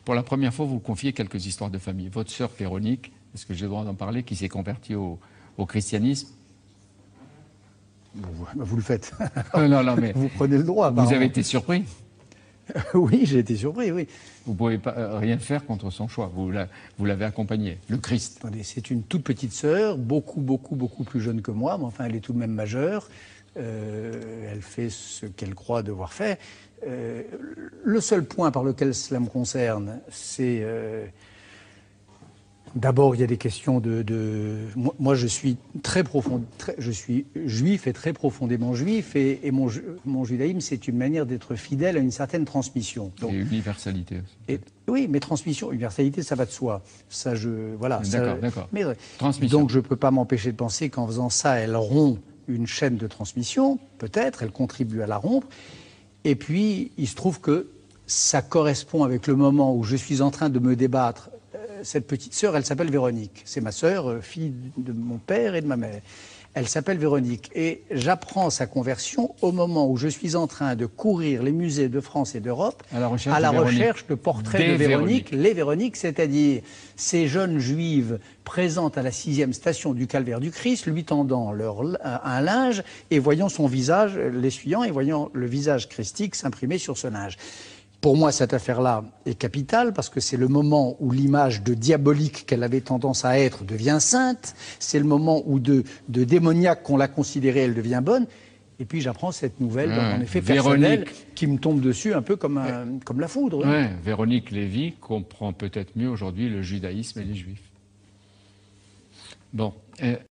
Pour la première fois, vous confiez quelques histoires de famille. Votre sœur Véronique, est-ce que j'ai le droit d'en parler, qui s'est convertie au christianisme? Vous le faites. Non, non, mais Vous prenez le droit. vous avez été surpris. Oui, j'ai été surpris, oui. Vous ne pouvez pas rien faire contre son choix. Vous l'avez accompagné, le Christ. Attendez, c'est une toute petite sœur, beaucoup plus jeune que moi, mais enfin, elle est tout de même majeure. Elle fait ce qu'elle croit devoir faire. Le seul point par lequel cela me concerne, c'est... D'abord, il y a des questions Moi, je suis je suis juif et très profondément juif, et mon judaïsme, c'est une manière d'être fidèle à une certaine transmission. Donc, et universalité aussi. Oui, mais transmission, universalité, ça va de soi. Ça, voilà. D'accord. Mais donc, je ne peux pas m'empêcher de penser qu'en faisant ça, elle rompt une chaîne de transmission. Peut-être, elle contribue à la rompre. Et puis, il se trouve que ça correspond avec le moment où je suis en train de me débattre. Cette petite sœur, elle s'appelle Véronique. C'est ma sœur, fille de mon père et de ma mère. Elle s'appelle Véronique. Et j'apprends sa conversion au moment où je suis en train de courir les musées de France et d'Europe à la recherche de portraits de Véronique, les Véroniques, c'est-à-dire ces jeunes juives présentes à la 6e station du calvaire du Christ, lui tendant un linge et voyant son visage, l'essuyant et voyant le visage christique s'imprimer sur ce linge. Pour moi, cette affaire-là est capitale parce que c'est le moment où l'image de diabolique qu'elle avait tendance à être devient sainte. C'est le moment où de démoniaque qu'on l'a considérée, elle devient bonne. Et puis j'apprends cette nouvelle, dans mon effet personnel, qui me tombe dessus un peu comme la foudre. Ouais, Véronique Lévy comprend peut-être mieux aujourd'hui le judaïsme et les juifs. Bon.